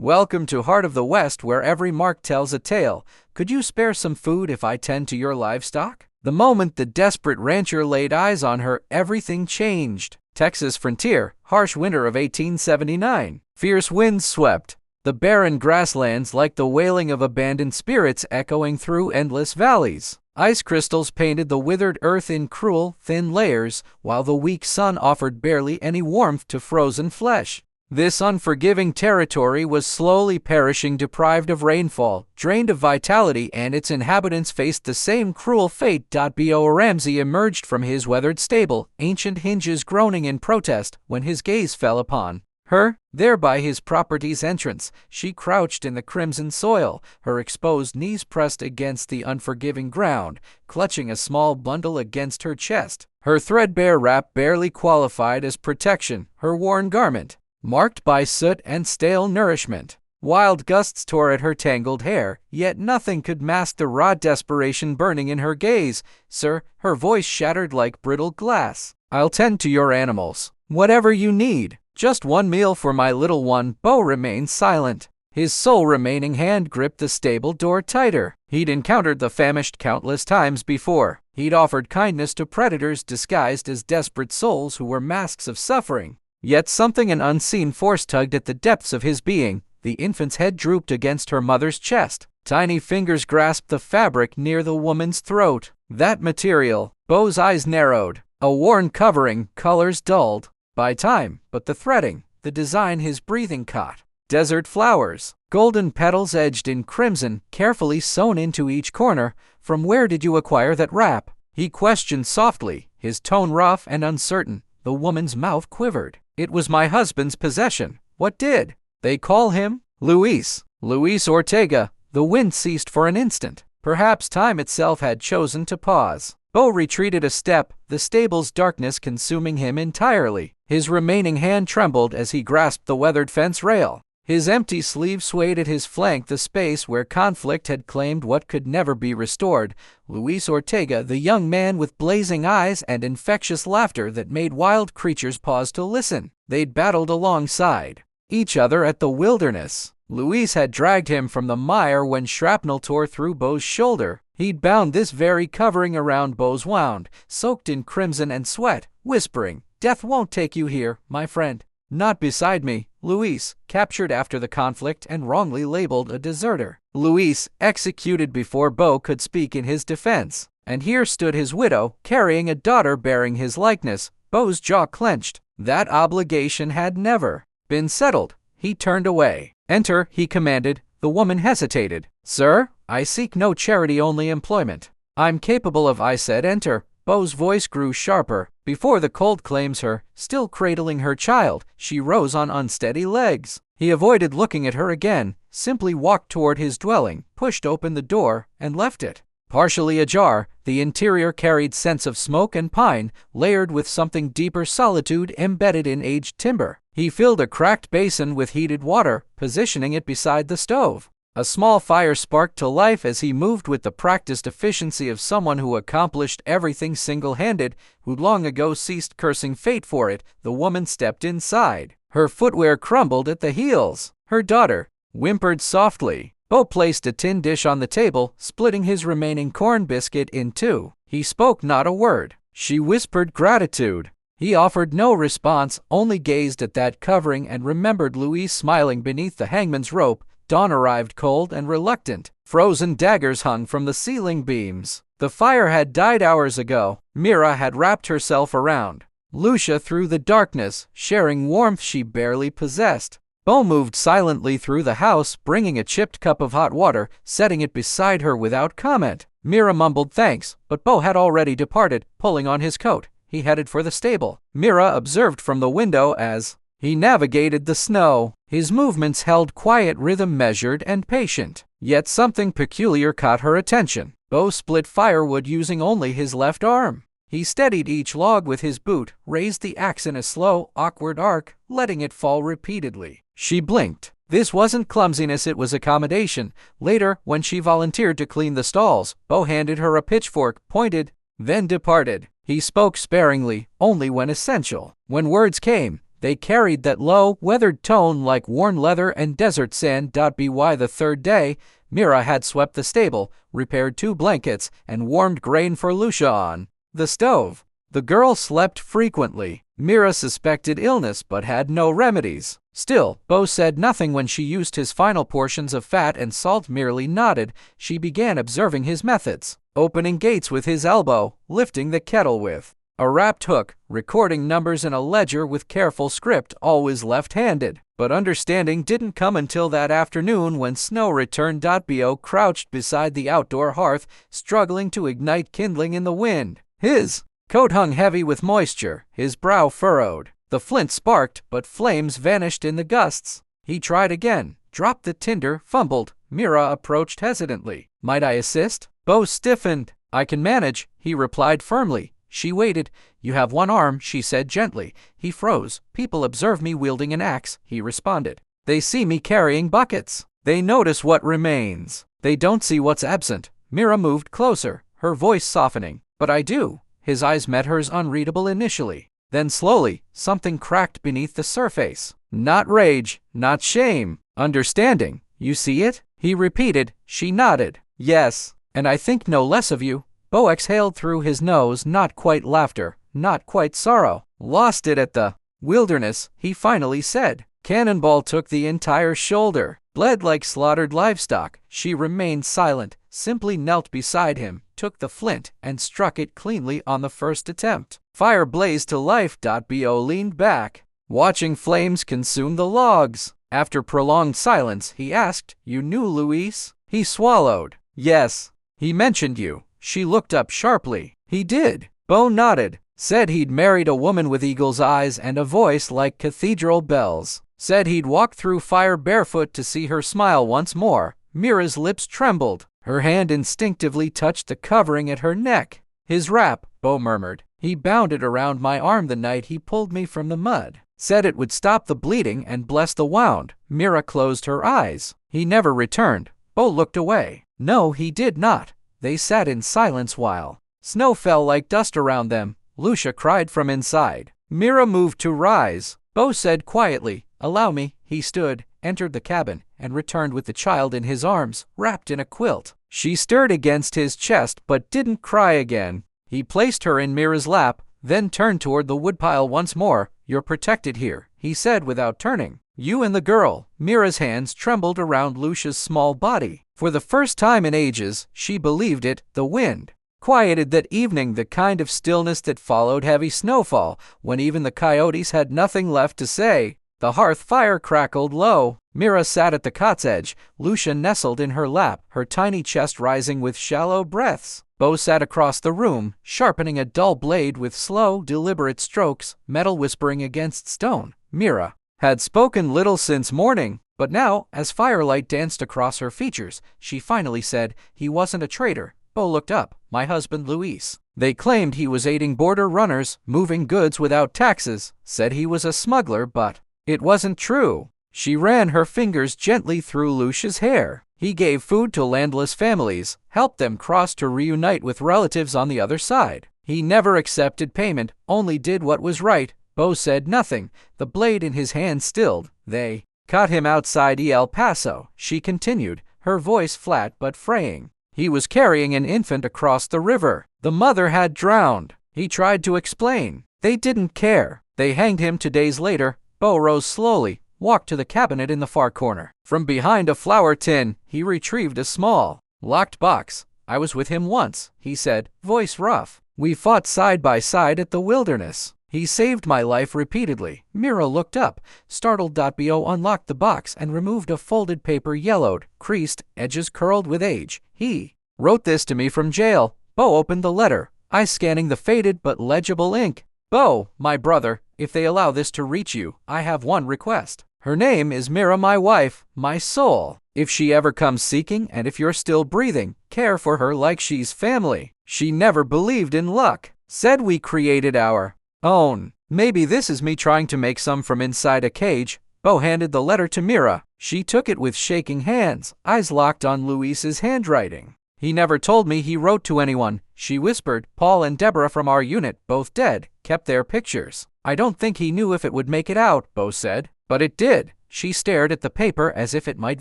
Welcome to Heart of the West, where every mark tells a tale. Could you spare some food if I tend to your livestock? The moment the desperate rancher laid eyes on her, everything changed. Texas frontier, harsh winter of 1879. Fierce winds swept the barren grasslands like the wailing of abandoned spirits echoing through endless valleys. Ice crystals painted the withered earth in cruel, thin layers, while the weak sun offered barely any warmth to frozen flesh. This unforgiving territory was slowly perishing, deprived of rainfall, drained of vitality, and its inhabitants faced the same cruel fate. Bo Ramsey emerged from his weathered stable, ancient hinges groaning in protest, when his gaze fell upon her. There by his property's entrance, she crouched in the crimson soil, her exposed knees pressed against the unforgiving ground, clutching a small bundle against her chest. Her threadbare wrap barely qualified as protection, her worn garment marked by soot and stale nourishment. Wild gusts tore at her tangled hair, yet nothing could mask the raw desperation burning in her gaze. "Sir," her voice shattered like brittle glass, "I'll tend to your animals. Whatever you need. Just one meal for my little one." Bo remained silent. His sole remaining hand gripped the stable door tighter. He'd encountered the famished countless times before. He'd offered kindness to predators disguised as desperate souls who were masks of suffering. Yet something an unseen force tugged at the depths of his being. The infant's head drooped against her mother's chest. Tiny fingers grasped the fabric near the woman's throat. That material. Bo's eyes narrowed. A worn covering, colors dulled by time, but the threading, the design his breathing caught. Desert flowers, golden petals edged in crimson, carefully sewn into each corner. "From where did you acquire that wrap?" he questioned softly, his tone rough and uncertain. The woman's mouth quivered. "It was my husband's possession." "What did they call him?" "Luis. Luis Ortega." The wind ceased for an instant. Perhaps time itself had chosen to pause. Bo retreated a step, the stable's darkness consuming him entirely. His remaining hand trembled as he grasped the weathered fence rail. His empty sleeve swayed at his flank, the space where conflict had claimed what could never be restored. Luis Ortega, the young man with blazing eyes and infectious laughter that made wild creatures pause to listen. They'd battled alongside each other at the wilderness. Luis had dragged him from the mire when shrapnel tore through Bo's shoulder. He'd bound this very covering around Bo's wound, soaked in crimson and sweat, whispering, "Death won't take you here, my friend." "Not beside me." Luis, captured after the conflict and wrongly labeled a deserter. Luis, executed before Bo could speak in his defense. And here stood his widow, carrying a daughter bearing his likeness. Bo's jaw clenched. That obligation had never been settled. He turned away. "Enter," he commanded. The woman hesitated. "Sir, I seek no charity, only employment." "I'm capable of," I said. "Enter." Bo's voice grew sharper. Before the cold claims her, still cradling her child, she rose on unsteady legs. He avoided looking at her again, simply walked toward his dwelling, pushed open the door, and left it partially ajar. The interior carried scents of smoke and pine, layered with something deeper, solitude embedded in aged timber. He filled a cracked basin with heated water, positioning it beside the stove. A small fire sparked to life as he moved with the practiced efficiency of someone who accomplished everything single-handed, who'd long ago ceased cursing fate for it. The woman stepped inside. Her footwear crumbled at the heels. Her daughter whimpered softly. Bo placed a tin dish on the table, splitting his remaining corn biscuit in two. He spoke not a word. She whispered gratitude. He offered no response, only gazed at that covering and remembered Luis smiling beneath the hangman's rope. Dawn arrived cold and reluctant. Frozen daggers hung from the ceiling beams. The fire had died hours ago. Mira had wrapped herself around Lucia through the darkness, sharing warmth she barely possessed. Bo moved silently through the house, bringing a chipped cup of hot water, setting it beside her without comment. Mira mumbled thanks, but Bo had already departed, pulling on his coat. He headed for the stable. Mira observed from the window as he navigated the snow. His movements held quiet rhythm, measured and patient. Yet something peculiar caught her attention. Bo split firewood using only his left arm. He steadied each log with his boot, raised the axe in a slow, awkward arc, letting it fall repeatedly. She blinked. This wasn't clumsiness, it was accommodation. Later, when she volunteered to clean the stalls, Bo handed her a pitchfork, pointed, then departed. He spoke sparingly, only when essential. When words came, They carried that low, weathered tone like worn leather and desert sand. By the third day, Mira had swept the stable, repaired 2 blankets, and warmed grain for Lucia on the stove. The girl slept frequently. Mira suspected illness but had no remedies. Still, Bo said nothing when she used his final portions of fat and salt, merely nodded. She began observing his methods, opening gates with his elbow, lifting the kettle with a wrapped hook, recording numbers in a ledger with careful script, always left-handed. But understanding didn't come until that afternoon when snow returned. Bo crouched beside the outdoor hearth, struggling to ignite kindling in the wind. His coat hung heavy with moisture, his brow furrowed. The flint sparked, but flames vanished in the gusts. He tried again, dropped the tinder, fumbled. Mira approached hesitantly. "Might I assist?" Bo stiffened. "I can manage," he replied firmly. She waited. "You have 1 arm," she said gently. He froze. "People observe me wielding an axe," he responded. "They see me carrying buckets. They notice what remains. They don't see what's absent." Mira moved closer, her voice softening. "But I do." His eyes met hers, unreadable initially. Then slowly, something cracked beneath the surface. Not rage, not shame. Understanding. "You see it?" he repeated. She nodded. "Yes. And I think no less of you." Bo exhaled through his nose, not quite laughter, not quite sorrow. "Lost it at the wilderness," he finally said. "Cannonball took the entire shoulder. Bled like slaughtered livestock." She remained silent, simply knelt beside him, took the flint, and struck it cleanly on the first attempt. Fire blazed to life. Bo leaned back, watching flames consume the logs. After prolonged silence, he asked, "You knew Luis?" He swallowed. "Yes. He mentioned you." She looked up sharply. "He did." Bo nodded. "Said he'd married a woman with eagle's eyes and a voice like cathedral bells. Said he'd walk through fire barefoot to see her smile once more." Mira's lips trembled. Her hand instinctively touched the covering at her neck. "His wrap," Bo murmured. "He bound it around my arm the night he pulled me from the mud. Said it would stop the bleeding and bless the wound." Mira closed her eyes. "He never returned." Bo looked away. "No, he did not." They sat in silence while snow fell like dust around them. Lucia cried from inside. Mira moved to rise. Bo said quietly, "Allow me." He stood, entered the cabin, and returned with the child in his arms, wrapped in a quilt. She stirred against his chest but didn't cry again. He placed her in Mira's lap, then turned toward the woodpile once more. "You're protected here," he said without turning. "You and the girl." Mira's hands trembled around Lucia's small body. For the first time in ages, she believed it. The wind quieted that evening, the kind of stillness that followed heavy snowfall, when even the coyotes had nothing left to say. The hearth fire crackled low. Mira sat at the cot's edge. Lucia nestled in her lap, her tiny chest rising with shallow breaths. Bo sat across the room, sharpening a dull blade with slow, deliberate strokes, metal whispering against stone. Mira had spoken little since morning, but now, as firelight danced across her features, she finally said, "He wasn't a traitor." Bo looked up. "My husband Luis. They claimed he was aiding border runners, moving goods without taxes. Said he was a smuggler, but it wasn't true." She ran her fingers gently through Lucia's hair. "He gave food to landless families, helped them cross to reunite with relatives on the other side. He never accepted payment, only did what was right." Bo said nothing. The blade in his hand stilled. "They caught him outside El Paso," she continued, her voice flat but fraying. "He was carrying an infant across the river. The mother had drowned." He tried to explain. "They didn't care. They hanged him 2 days later." Bo rose slowly, walked to the cabinet in the far corner. From behind a flour tin, he retrieved a small, locked box. "I was with him once," he said, voice rough. "We fought side by side at the wilderness. He saved my life repeatedly." Mira looked up, startled. Bo unlocked the box and removed a folded paper, yellowed, creased, edges curled with age. "He wrote this to me from jail." Bo opened the letter, eyes scanning the faded but legible ink. "Bo, my brother, if they allow this to reach you, I have one request. Her name is Mira, my wife, my soul. If she ever comes seeking, and if you're still breathing, care for her like she's family. She never believed in luck. Said we created our own. Maybe this is me trying to make some from inside a cage." Bo handed the letter to Mira. She took it with shaking hands, eyes locked on Luis's handwriting. "He never told me he wrote to anyone," she whispered. "Paul and Deborah from our unit, both dead. kept their pictures. I don't think he knew if it would make it out, Bo said. But it did. She stared at the paper as if it might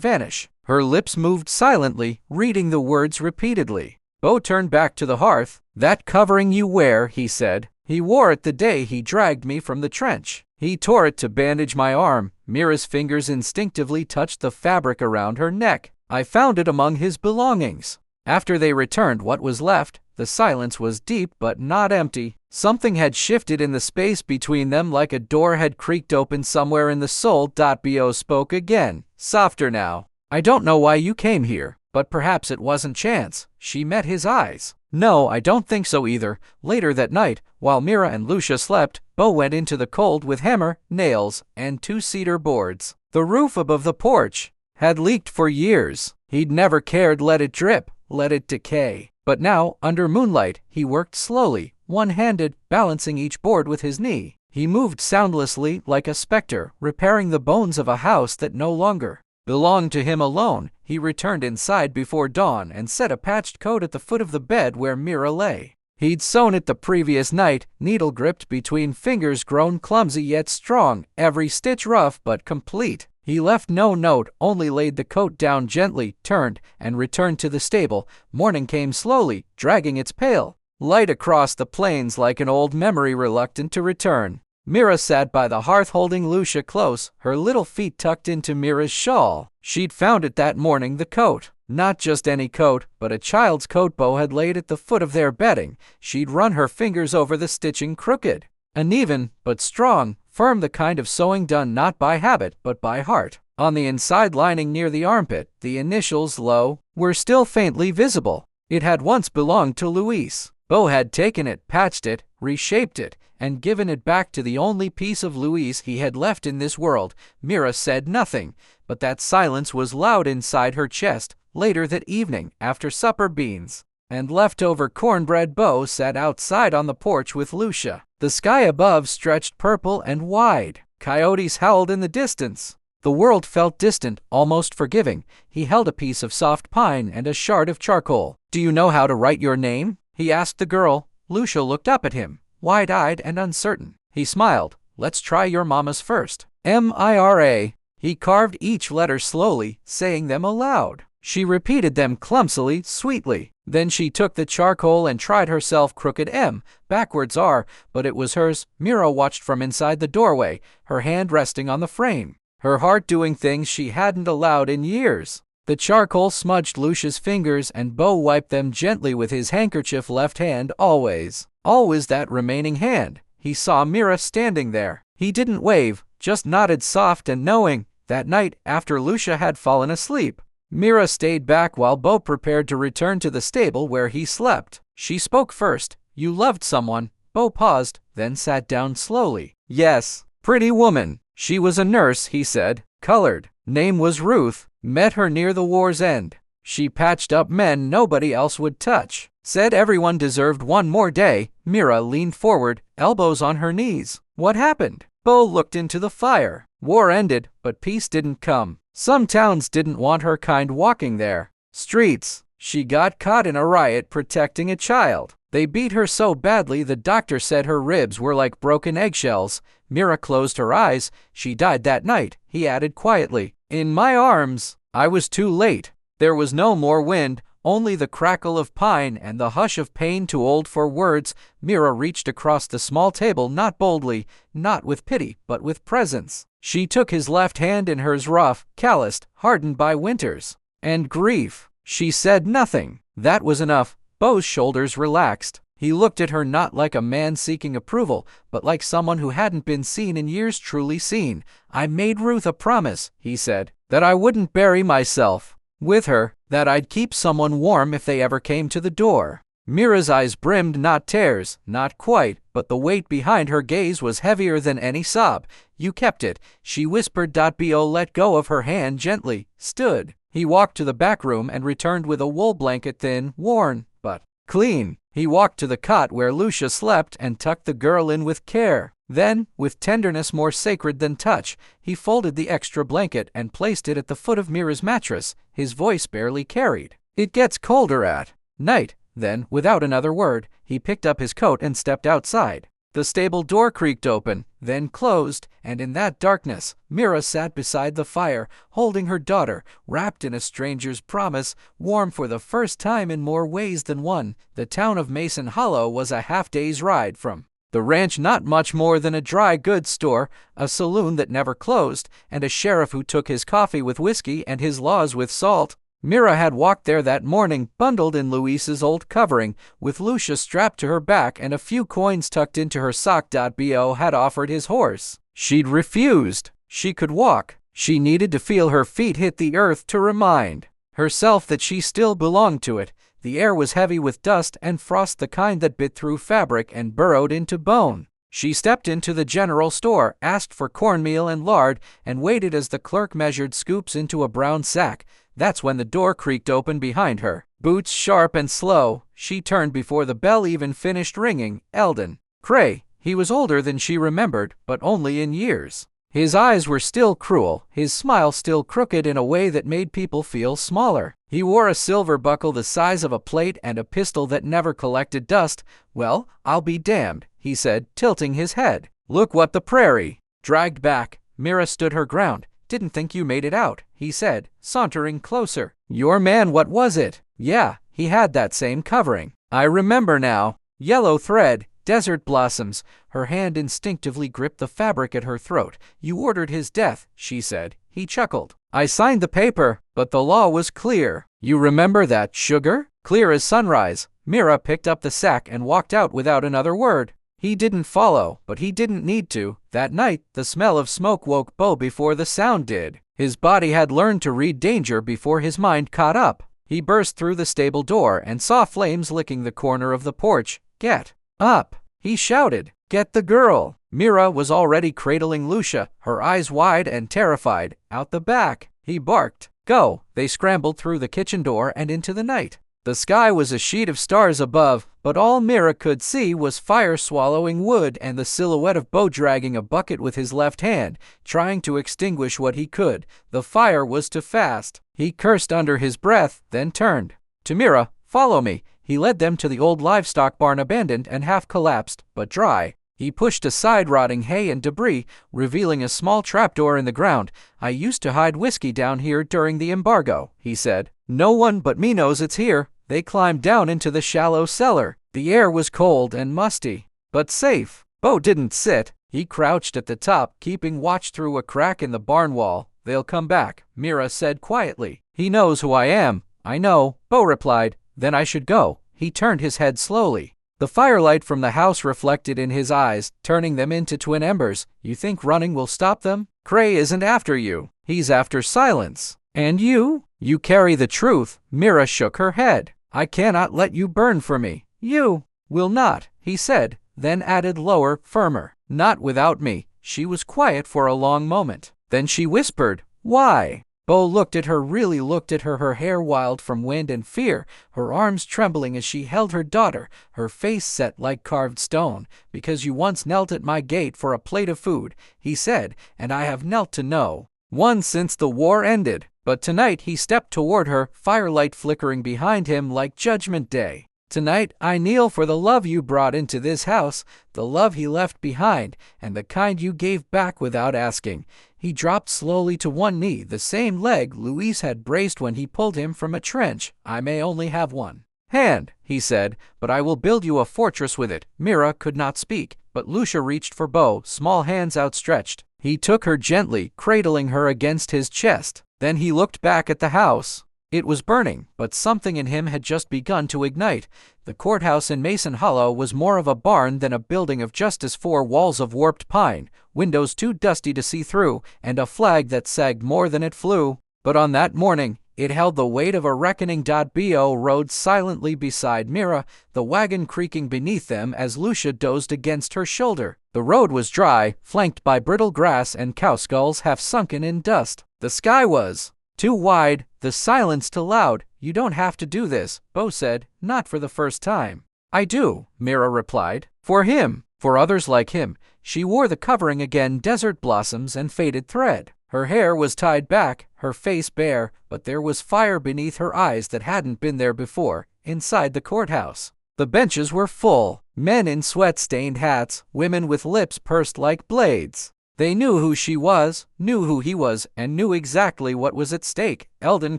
vanish. Her lips moved silently, reading the words repeatedly. Bo turned back to the hearth. That covering you wear, he said. He wore it the day he dragged me from the trench. He tore it to bandage my arm. Mira's fingers instinctively touched the fabric around her neck. I found it among his belongings. After they returned what was left, the silence was deep but not empty. Something had shifted in the space between them, like a door had creaked open somewhere in the soul. Bo spoke again, softer now. I don't know why you came here, but perhaps it wasn't chance. She met his eyes. No, I don't think so either. Later that night, while Mira and Lucia slept, Bo went into the cold with hammer, nails, and 2 cedar boards. The roof above the porch had leaked for years. He'd never cared, let it drip, let it decay. But now, under moonlight, he worked slowly, one-handed, balancing each board with his knee. He moved soundlessly like a specter, repairing the bones of a house that no longer belonged to him alone. He returned inside before dawn and set a patched coat at the foot of the bed where Mira lay. He'd sewn it the previous night, needle gripped between fingers grown clumsy yet strong, every stitch rough but complete. He left no note, only laid the coat down gently, turned, and returned to the stable. Morning came slowly, dragging its pale light across the plains like an old memory reluctant to return. Mira sat by the hearth holding Lucia close, her little feet tucked into Mira's shawl. She'd found it that morning, the coat. Not just any coat, but a child's coat Bo had laid at the foot of their bedding. She'd run her fingers over the stitching, crooked, uneven, but strong, firm, the kind of sewing done not by habit, but by heart. On the inside lining near the armpit, the initials Lo were still faintly visible. It had once belonged to Luis. Bo had taken it, patched it, reshaped it, and given it back to the only piece of Luis he had left in this world. Mira said nothing, but that silence was loud inside her chest. Later that evening, after supper beans and leftover cornbread, Bo sat outside on the porch with Lucia. The sky above stretched purple and wide. Coyotes howled in the distance. The world felt distant, almost forgiving. He held a piece of soft pine and a shard of charcoal. Do you know how to write your name? He asked the girl. Lucia looked up at him, wide-eyed and uncertain. He smiled. Let's try your mama's first. Mira. He carved each letter slowly, saying them aloud. She repeated them clumsily, sweetly. Then she took the charcoal and tried herself. Crooked M, backwards R, but it was hers. Mira watched from inside the doorway, her hand resting on the frame, her heart doing things she hadn't allowed in years. The charcoal smudged Lucia's fingers and Bo wiped them gently with his handkerchief. Left hand, always that remaining hand. He saw Mira standing there. He didn't wave, just nodded, soft and knowing. That night, after Lucia had fallen asleep, Mira stayed back while Bo prepared to return to the stable where he slept. She spoke first. You loved someone. Bo paused, then sat down slowly. Yes, pretty woman. She was a nurse, he said. Colored. Name was Ruth. Met her near the war's end. She patched up men nobody else would touch. Said everyone deserved one more day. Mira leaned forward, elbows on her knees. What happened? Bo looked into the fire. War ended, but peace didn't come. Some towns didn't want her kind walking their streets. She got caught in a riot protecting a child. They beat her so badly the doctor said her ribs were like broken eggshells. Mira closed her eyes. She died that night, he added quietly. In my arms. I was too late. There was no more wind, only the crackle of pine and the hush of pain too old for words. Mira reached across the small table, not boldly, not with pity, but with presence. She took his left hand in hers, rough, calloused, hardened by winters and grief. She said nothing. That was enough. Bo's shoulders relaxed. He looked at her not like a man seeking approval, but like someone who hadn't been seen in years, truly seen. I made Ruth a promise, he said, that I wouldn't bury myself with her, that I'd keep someone warm if they ever came to the door. Mira's eyes brimmed, not tears, not quite, but the weight behind her gaze was heavier than any sob. You kept it, she whispered. Bo let go of her hand gently, stood. He walked to the back room and returned with a wool blanket, thin, worn, but clean. He walked to the cot where Lucia slept and tucked the girl in with care. Then, with tenderness more sacred than touch, he folded the extra blanket and placed it at the foot of Mira's mattress. His voice barely carried. It gets colder at night. Then, without another word, he picked up his coat and stepped outside. The stable door creaked open, then closed, and in that darkness, Mira sat beside the fire, holding her daughter, wrapped in a stranger's promise, warm for the first time in more ways than one. The town of Mason Hollow was a half-day's ride from the ranch, not much more than a dry goods store, a saloon that never closed, and a sheriff who took his coffee with whiskey and his laws with salt. Mira had walked there that morning, bundled in Luis's old covering, with Lucia strapped to her back and a few coins tucked into her sock. Bo had offered his horse. She'd refused. She could walk. She needed to feel her feet hit the earth to remind herself that she still belonged to it. The air was heavy with dust and frost, the kind that bit through fabric and burrowed into bone. She stepped into the general store, asked for cornmeal and lard, and waited as the clerk measured scoops into a brown sack. That's when the door creaked open behind her. Boots sharp and slow, she turned before the bell even finished ringing. Eldon Cray. He was older than she remembered, but only in years. His eyes were still cruel, his smile still crooked in a way that made people feel smaller. He wore a silver buckle the size of a plate and a pistol that never collected dust. "Well, I'll be damned," he said, tilting his head. "Look what the prairie dragged back." Mira stood her ground. "Didn't think you made it out," he said, sauntering closer. "Your man, what was it?" "Yeah, he had that same covering. I remember now. Yellow thread, desert blossoms." Her hand instinctively gripped the fabric at her throat. "You ordered his death," she said. He chuckled. "I signed the paper, but the law was clear. You remember that, sugar?" Clear as sunrise. Mira picked up the sack and walked out without another word. He didn't follow, but he didn't need to. That night, the smell of smoke woke Bo before the sound did. His body had learned to read danger before his mind caught up. He burst through the stable door and saw flames licking the corner of the porch. "Get up!" he shouted. "Get the girl!" Mira was already cradling Lucia, her eyes wide and terrified. "Out the back!" he barked. "Go!" They scrambled through the kitchen door and into the night. The sky was a sheet of stars above, but all Mira could see was fire swallowing wood and the silhouette of Bo dragging a bucket with his left hand, trying to extinguish what he could. The fire was too fast. He cursed under his breath, then turned to Mira. "Follow me." He led them to the old livestock barn, abandoned and half collapsed, but dry. He pushed aside rotting hay and debris, revealing a small trapdoor in the ground. "I used to hide whiskey down here during the embargo," he said. "No one but me knows it's here." They climbed down into the shallow cellar. The air was cold and musty, but safe. Bo didn't sit. He crouched at the top, keeping watch through a crack in the barn wall. "They'll come back," Mira said quietly. "He knows who I am." "I know," Bo replied. "Then I should go." He turned his head slowly. The firelight from the house reflected in his eyes, turning them into twin embers. "You think running will stop them? Cray isn't after you. He's after silence. And you? You carry the truth." Mira shook her head. "I cannot let you burn for me." "You will not," he said, then added lower, firmer. "Not without me." She was quiet for a long moment. Then she whispered, "Why?" Bo looked at her, really looked at her, her hair wild from wind and fear, her arms trembling as she held her daughter, her face set like carved stone. "Because you once knelt at my gate for a plate of food," he said, "and I have knelt to no one since the war ended." But tonight he stepped toward her, firelight flickering behind him like Judgment Day. "Tonight I kneel for the love you brought into this house, the love he left behind, and the kind you gave back without asking." He dropped slowly to one knee, the same leg Luis had braced when he pulled him from a trench. "I may only have one hand," he said, "but I will build you a fortress with it." Mira could not speak, but Lucia reached for Bo, small hands outstretched. He took her gently, cradling her against his chest. Then he looked back at the house. It was burning, but something in him had just begun to ignite. The courthouse in Mason Hollow was more of a barn than a building of justice. 4 walls of warped pine, windows too dusty to see through, and a flag that sagged more than it flew. But on that morning, it held the weight of a reckoning. Bo rode silently beside Mira, the wagon creaking beneath them as Lucia dozed against her shoulder. The road was dry, flanked by brittle grass and cow skulls half sunken in dust. The sky was too wide, the silence too loud. "You don't have to do this," Bo said, not for the first time. "I do," Mira replied. "For him, for others like him." She wore the covering again, desert blossoms and faded thread. Her hair was tied back, her face bare, but there was fire beneath her eyes that hadn't been there before. Inside the courthouse, The benches were full. Men in sweat-stained hats, women with lips pursed like blades. They knew who she was, knew who he was, and knew exactly what was at stake. Eldon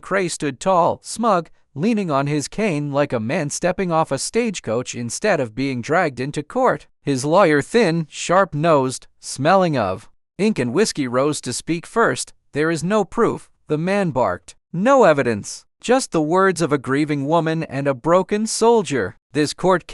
Cray stood tall, smug, leaning on his cane like a man stepping off a stagecoach instead of being dragged into court. His lawyer thin, sharp-nosed, smelling of ink and whiskey, rose to speak first. "There is no proof," the man barked. "No evidence. Just the words of a grieving woman and a broken soldier. This court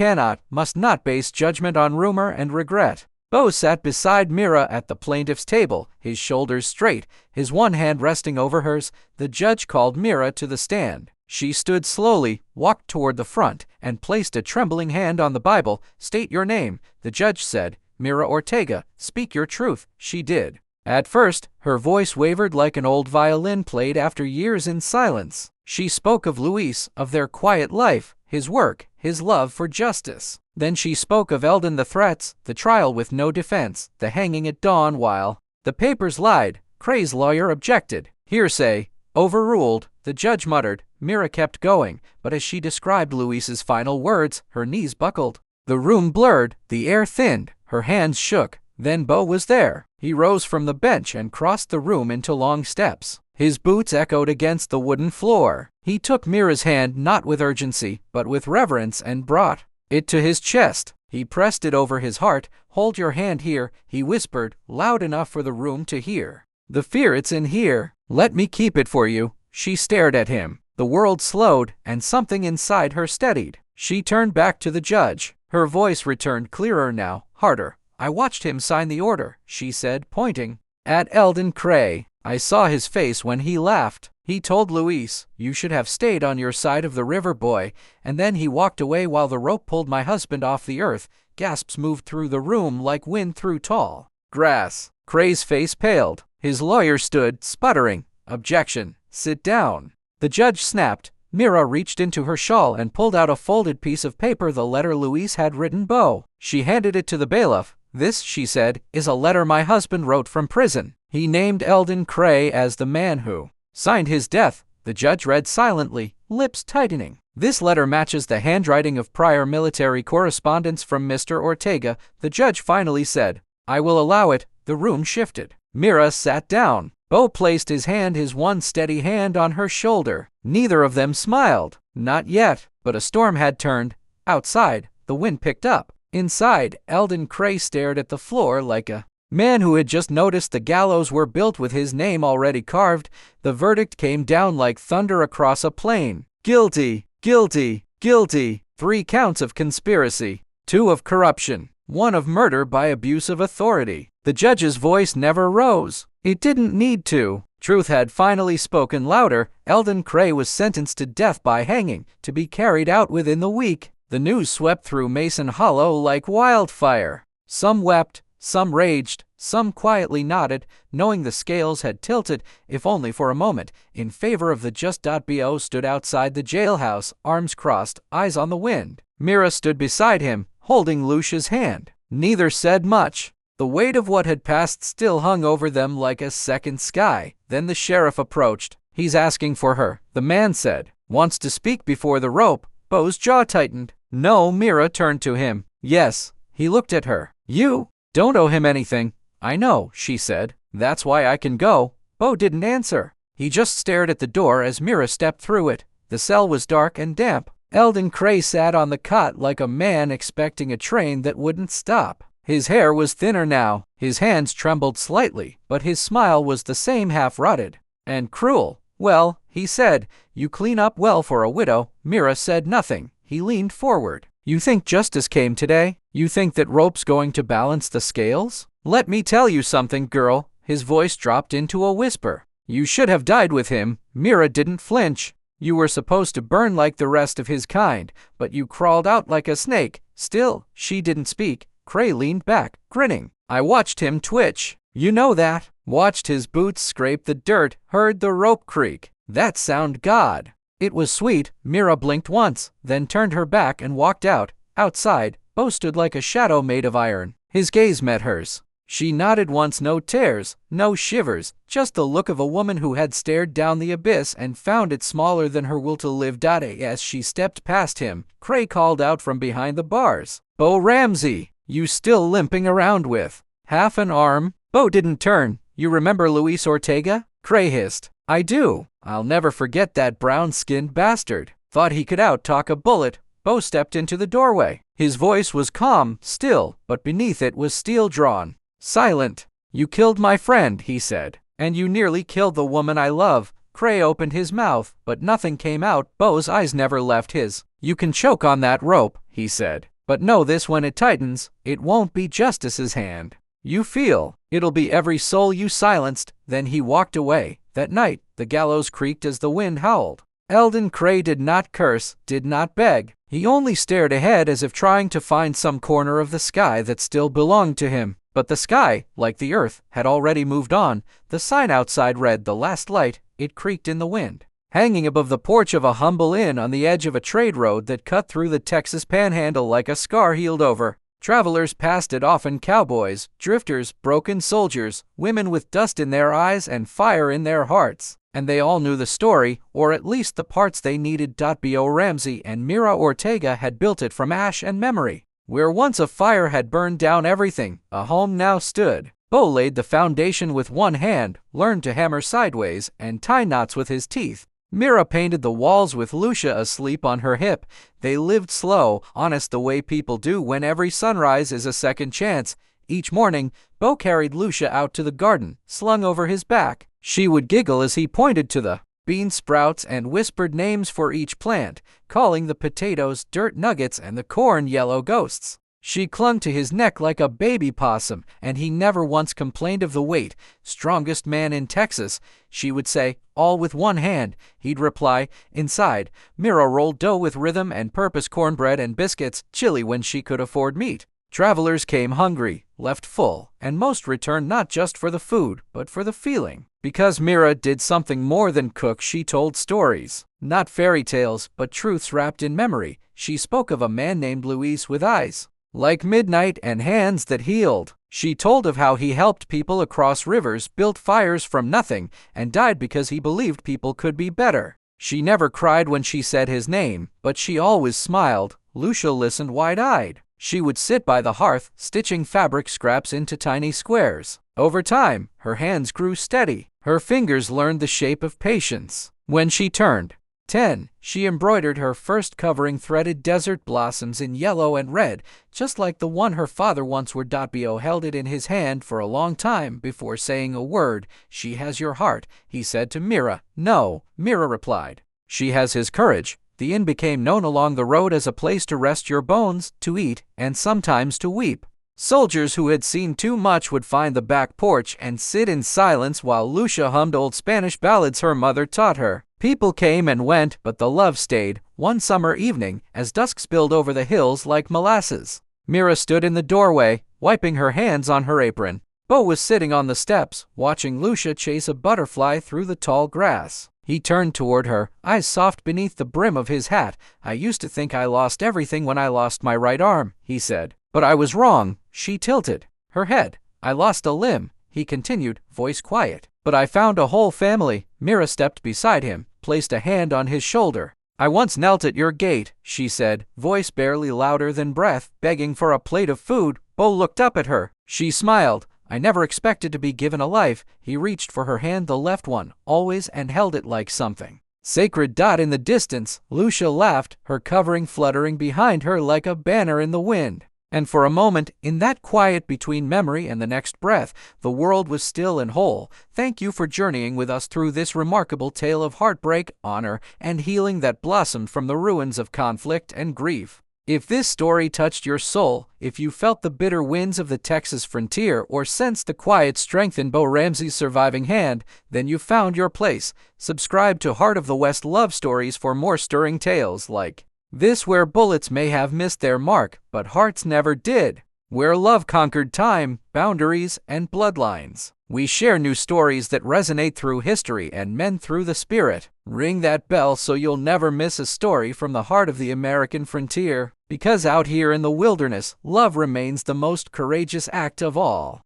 must not base judgment on rumor and regret." Bo sat beside Mira at the plaintiff's table, his shoulders straight, his one hand resting over hers. The judge called Mira to the stand. She stood slowly, walked toward the front, and placed a trembling hand on the Bible. "State your name," the judge said. "Mira Ortega, speak your truth." She did. At first, her voice wavered like an old violin played after years in silence. She spoke of Luis, of their quiet life, his work, his love for justice. Then she spoke of Eldon, the threats, the trial with no defense, the hanging at dawn while the papers lied. Cray's lawyer objected. "Hearsay. Overruled," the judge muttered. Mira kept going, but as she described Luis's final words, her knees buckled. The room blurred, the air thinned, her hands shook. Then Bo was there. He rose from the bench and crossed the room into long steps. His boots echoed against the wooden floor. He took Mira's hand not with urgency, but with reverence, and brought it to his chest. He pressed it over his heart. "Hold your hand here," he whispered, loud enough for the room to hear. "The fear, it's in here. Let me keep it for you." She stared at him. The world slowed, and something inside her steadied. She turned back to the judge. Her voice returned clearer now, harder. "I watched him sign the order," she said, pointing at Eldon Cray. "I saw his face when he laughed. He told Luis, 'You should have stayed on your side of the river, boy,' and then he walked away while the rope pulled my husband off the earth." Gasps moved through the room like wind through tall grass. Cray's face paled. His lawyer stood, sputtering. "Objection. Sit down." The judge snapped. Mira reached into her shawl and pulled out a folded piece of paper, the letter Luis had written Bo. She handed it to the bailiff. "This," she said, "is a letter my husband wrote from prison." He named Eldon Cray as the man who signed his death. The judge read silently, lips tightening. "This letter matches the handwriting of prior military correspondence from Mr. Ortega," the judge finally said. "I will allow it." The room shifted. Mira sat down. Bo placed his one steady hand on her shoulder. Neither of them smiled. Not yet, but a storm had turned. Outside, the wind picked up. Inside, Eldon Cray stared at the floor like a man who had just noticed the gallows were built with his name already carved. The verdict came down like thunder across a plain. Guilty, guilty, guilty. 3 counts of conspiracy, 2 of corruption, 1 of murder by abuse of authority. The judge's voice never rose. It didn't need to. Truth had finally spoken louder. Eldon Cray was sentenced to death by hanging, to be carried out within the week. The news swept through Mason Hollow like wildfire. Some wept, some raged, some quietly nodded, knowing the scales had tilted, if only for a moment, in favor of the just. Bo stood outside the jailhouse, arms crossed, eyes on the wind. Mira stood beside him, holding Lucia's hand. Neither said much. The weight of what had passed still hung over them like a second sky. Then the sheriff approached. "He's asking for her," the man said. "Wants to speak before the rope." Bo's jaw tightened. "No." Mira turned to him. "Yes." He looked at her. "You don't owe him anything." "I know," she said. "That's why I can go." Bo didn't answer. He just stared at the door as Mira stepped through it. The cell was dark and damp. Eldon Cray sat on the cot like a man expecting a train that wouldn't stop. His hair was thinner now. His hands trembled slightly, but his smile was the same, half-rotted and cruel. "Well," he said, "you clean up well for a widow." Mira said nothing. He leaned forward. "You think justice came today? You think that rope's going to balance the scales? Let me tell you something, girl." His voice dropped into a whisper. "You should have died with him." Mira didn't flinch. "You were supposed to burn like the rest of his kind, but you crawled out like a snake." Still, she didn't speak. Cray leaned back, grinning. "I watched him twitch. You know that. Watched his boots scrape the dirt, heard the rope creak. That sound God. It was sweet." Mira blinked once, then turned her back and walked out. Outside, Bo stood like a shadow made of iron. His gaze met hers. She nodded once, no tears, no shivers, just the look of a woman who had stared down the abyss and found it smaller than her will to live. As she stepped past him, Cray called out from behind the bars, "Bo Ramsey, you still limping around with half an arm?" Bo didn't turn. "You remember Luis Ortega?" Cray hissed. "I do. I'll never forget that brown-skinned bastard. Thought he could out-talk a bullet." Bo stepped into the doorway. His voice was calm, still, but beneath it was steel drawn. "Silent. You killed my friend," he said. "And you nearly killed the woman I love." Cray opened his mouth, but nothing came out. Bo's eyes never left his. "You can choke on that rope," he said. "But know this, when it tightens, it won't be Justice's hand. You feel, it'll be every soul you silenced." Then he walked away. That night, the gallows creaked as the wind howled. Eldon Cray did not curse, did not beg. He only stared ahead as if trying to find some corner of the sky that still belonged to him. But the sky, like the earth, had already moved on. The sign outside read, "The Last Light." It creaked in the wind. Hanging above the porch of a humble inn on the edge of a trade road that cut through the Texas panhandle like a scar healed over. Travelers passed it often, cowboys, drifters, broken soldiers, women with dust in their eyes and fire in their hearts. And they all knew the story, or at least the parts they needed. Bo Ramsey and Mira Ortega had built it from ash and memory. Where once a fire had burned down everything, a home now stood. Bo laid the foundation with one hand, learned to hammer sideways, and tie knots with his teeth. Mira painted the walls with Lucia asleep on her hip. They lived slow, honest, the way people do when every sunrise is a second chance. Each morning, Bo carried Lucia out to the garden, slung over his back. She would giggle as he pointed to the bean sprouts and whispered names for each plant, calling the potatoes dirt nuggets and the corn yellow ghosts. She clung to his neck like a baby possum, and he never once complained of the weight. "Strongest man in Texas," she would say, "all with one hand." He'd reply, "Inside." Mira rolled dough with rhythm and purpose, cornbread and biscuits, chili when she could afford meat. Travelers came hungry, left full, and most returned not just for the food, but for the feeling. Because Mira did something more than cook, she told stories. Not fairy tales, but truths wrapped in memory. She spoke of a man named Luis with eyes like midnight and hands that healed. She told of how he helped people across rivers, built fires from nothing, and died because he believed people could be better. She never cried when she said his name, but she always smiled. Lucia listened wide-eyed. She would sit by the hearth, stitching fabric scraps into tiny squares. Over time, her hands grew steady. Her fingers learned the shape of patience. When she turned 10, she embroidered her first covering, threaded desert blossoms in yellow and red, just like the one her father once wore. Bo held it in his hand for a long time before saying a word. "She has your heart," he said to Mira. "No," Mira replied. "She has his courage." The inn became known along the road as a place to rest your bones, to eat, and sometimes to weep. Soldiers who had seen too much would find the back porch and sit in silence while Lucia hummed old Spanish ballads her mother taught her. People came and went, but the love stayed. One summer evening, as dusk spilled over the hills like molasses, Mira stood in the doorway, wiping her hands on her apron. Bo was sitting on the steps, watching Lucia chase a butterfly through the tall grass. He turned toward her, eyes soft beneath the brim of his hat. "I used to think I lost everything when I lost my right arm," he said. "But I was wrong." She tilted her head. "I lost a limb," he continued, voice quiet. "But I found a whole family." Mira stepped beside him, placed a hand on his shoulder. "I once knelt at your gate," she said, voice barely louder than breath, "begging for a plate of food." Bo looked up at her. She smiled. "I never expected to be given a life." He reached for her hand, the left one, always, and held it like something sacred. In the distance, Lucia laughed, her covering fluttering behind her like a banner in the wind. And for a moment, in that quiet between memory and the next breath, the world was still and whole. Thank you for journeying with us through this remarkable tale of heartbreak, honor, and healing that blossomed from the ruins of conflict and grief. If this story touched your soul, if you felt the bitter winds of the Texas frontier or sensed the quiet strength in Bo Ramsey's surviving hand, then you found your place. Subscribe to Heart of the West Love Stories for more stirring tales like this, where bullets may have missed their mark, but hearts never did. Where love conquered time, boundaries, and bloodlines. We share new stories that resonate through history and mend through the spirit. Ring that bell so you'll never miss a story from the heart of the American frontier. Because out here in the wilderness, love remains the most courageous act of all.